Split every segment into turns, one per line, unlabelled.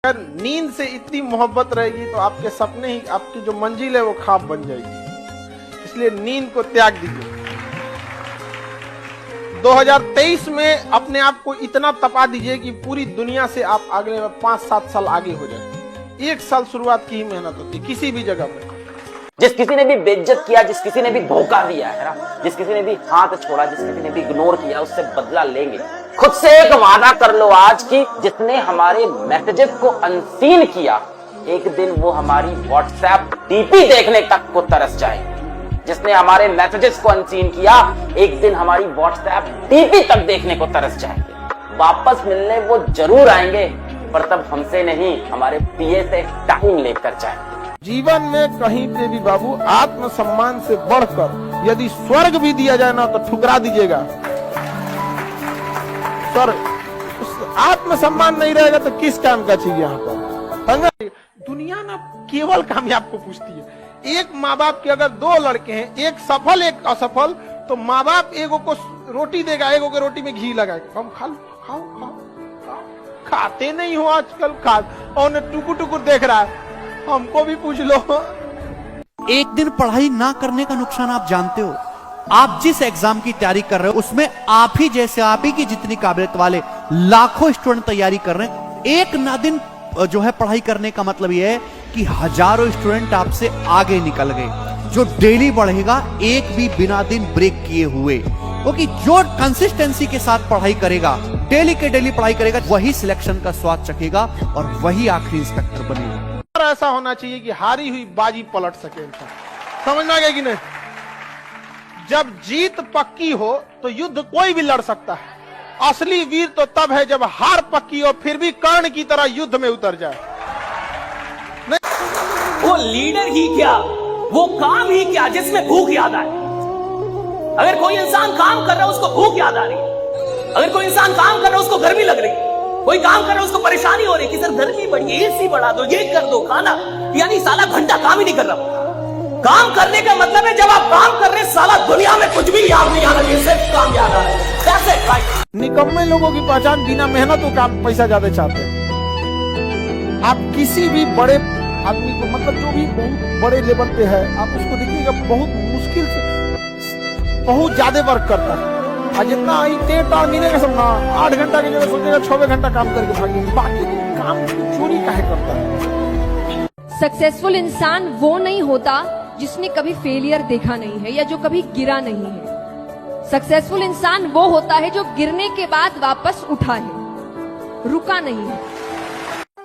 अगर नींद से इतनी मोहब्बत रहेगी तो आपके सपने ही, आपकी जो मंजिल है वो ख्वाब बन जाएगी। इसलिए नींद को त्याग दीजिए। 2023 में अपने आप को इतना तपा दीजिए कि पूरी दुनिया से आप अगले 5-7 साल आगे हो जाए। 1 साल शुरुआत की ही मेहनत होती है किसी भी जगह में।
जिस किसी ने भी बेइज्जत किया, जिस किसी ने भी धोखा दिया है ना, जिस किसी ने भी हाथ छोड़ा, जिस किसी ने भी इग्नोर किया, उससे बदला लेंगे। खुद से एक वादा कर लो आज की, जिसने हमारे मैसेजेस को अनसीन किया, एक दिन वो हमारी व्हाट्सएप डीपी देखने तक को तरस जाएंगे। जिसने हमारे मैसेजेस को अनसीन किया, एक दिन हमारी व्हाट्सएप डीपी तक देखने को तरस जाएंगे। वापस मिलने वो जरूर आएंगे, पर तब हमसे नहीं, हमारे पीए से टाइम लेकर जाएंगे।
जीवन में कहीं पे भी बाबू आत्मसम्मान से बढ़कर यदि स्वर्ग भी दिया जाए ना तो ठुकरा दीजिएगा। सर, आत्मसम्मान नहीं रहेगा तो किस काम का चाहिए यहाँ पर? दुनिया ना केवल कामयाब को पूछती है। एक माँ बाप के अगर 2 लड़के हैं, एक सफल एक असफल, तो माँ बाप एगो को रोटी देगा, एगो के रोटी में घी लगाएगा। हम खाओ खाओ खाओ, खाते नहीं हो आजकल। खा और टुकुर टुकुर देख रहा है, हमको भी पूछ लो।
एक दिन पढ़ाई ना करने का नुकसान आप जानते हो। आप जिस एग्जाम की तैयारी कर रहे हो उसमें आप ही जैसे, आप ही की जितनी काबिलियत वाले लाखों स्टूडेंट तैयारी कर रहे हैं। एक ना दिन जो है पढ़ाई करने का मतलब यह है कि हजारों स्टूडेंट आपसे आगे निकल गए। जो डेली बढ़ेगा एक भी बिना दिन ब्रेक किए हुए, क्योंकि जो कंसिस्टेंसी के साथ पढ़ाई करेगा, डेली के डेली पढ़ाई करेगा, वही सिलेक्शन का स्वाद चखेगा और वही आखिरी इंस्पेक्टर बनेगा।
ऐसा होना चाहिए कि हारी हुई बाजी पलट सके इंसान। समझ में आ गया कि नहीं? जब जीत पक्की हो तो युद्ध कोई भी लड़ सकता है। असली वीर तो तब है जब हार पक्की हो फिर भी कर्ण की तरह युद्ध में उतर जाए।
वो लीडर ही क्या, वो काम ही क्या जिसमें भूख याद आए। अगर कोई इंसान काम कर रहा है उसको भूख याद आ रही है, अगर कोई इंसान काम कर रहा है उसको गर्मी लग रही है, कोई काम कर रहा है उसको परेशानी हो रही है कि सर गर्मी बढ़ी है, एसी बढ़ा दो, ये कर दो, खाना, यानी साला घंटा काम ही नहीं कर रहा। काम करने का मतलब है जब आप काम कर रहे हैं साला दुनिया में कुछ भी याद नहीं आ रहा है, सिर्फ काम याद आ रहा है। That's it, right?
निकम्मे लोगों की पहचान बिना मेहनत को काम पैसा ज्यादा चाहते हैं। आप किसी भी बड़े आदमी को, मतलब जो भी बहुत बड़े लेवल पे है, आप उसको देखिएगा बहुत मुश्किल से बहुत ज्यादा वर्क करता है। और जितना मिलेगा सब ना 8 घंटा की जगह सोचेगा 6 घंटा काम करके भागेंगे। बाकी काम चोरी काहे करता है?
सक्सेसफुल इंसान वो नहीं होता जिसने कभी फेलियर देखा नहीं है या जो कभी गिरा नहीं है। सक्सेसफुल इंसान वो होता है जो गिरने के बाद वापस उठा है, रुका नहीं है।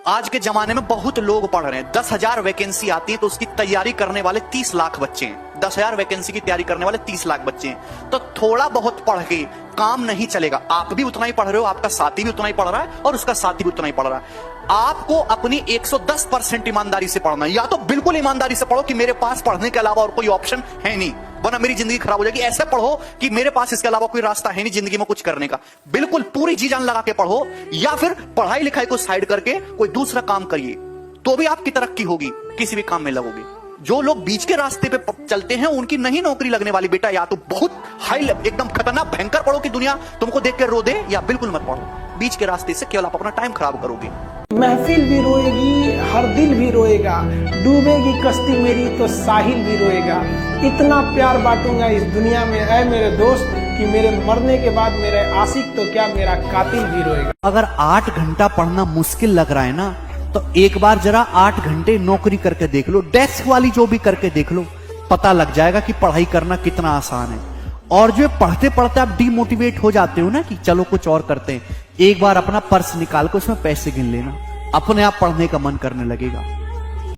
आज के जमाने में बहुत लोग पढ़ रहे हैं। 10,000 वैकेंसी आती है तो उसकी तैयारी करने वाले 30 लाख बच्चे हैं। 10,000 वैकेंसी की तैयारी करने वाले 30 लाख बच्चे हैं। तो थोड़ा बहुत पढ़ के काम नहीं चलेगा। आप भी उतना ही पढ़ रहे हो, आपका साथी भी उतना ही पढ़ रहा है और उसका साथी भी उतना ही पढ़ रहा है। आपको अपनी 110% ईमानदारी से पढ़ना है। या तो बिल्कुल ईमानदारी से पढ़ो कि मेरे पास पढ़ने के अलावा और कोई ऑप्शन है नहीं, वरना मेरी जिंदगी खराब हो जाएगी। ऐसे पढ़ो कि मेरे पास इसके अलावा कोई रास्ता है नहीं जिंदगी में कुछ करने का। बिल्कुल पूरी जी जान लगा के पढ़ो, या फिर पढ़ाई लिखाई को साइड करके कोई दूसरा काम करिए, तो भी आपकी तरक्की होगी, किसी भी काम में लगोगे। जो लोग बीच के रास्ते पे चलते हैं उनकी नहीं नौकरी लगने वाली बेटा। या तो बहुत हाई एकदम खतरनाक भयंकर पढ़ो कि दुनिया तुमको देख के रो दे, या बिल्कुल मत पढ़ो। बीच के रास्ते से केवल आप अपना टाइम खराब करोगे।
महफिल भी रोएगी, हर दिल भी रोएगा, डूबेगी कश्ती मेरी तो साहिल भी रोएगा। इतना प्यार बांटूंगा इस दुनिया में ऐ मेरे दोस्त कि मेरे मरने के बाद मेरे आशिक तो क्या मेरा कातिल भी रोएगा।
अगर 8 घंटा पढ़ना मुश्किल लग रहा है ना, तो एक बार जरा 8 घंटे नौकरी करके देख लो, डेस्क वाली जो भी करके देख लो, पता लग जाएगा कि पढ़ाई करना कितना आसान है। और जो पढ़ते पढ़ते आप डीमोटिवेट हो जाते हो ना कि चलो कुछ और करते हैं, एक बार अपना पर्स निकाल कर उसमें पैसे गिन लेना, अपने आप पढ़ने का मन करने लगेगा।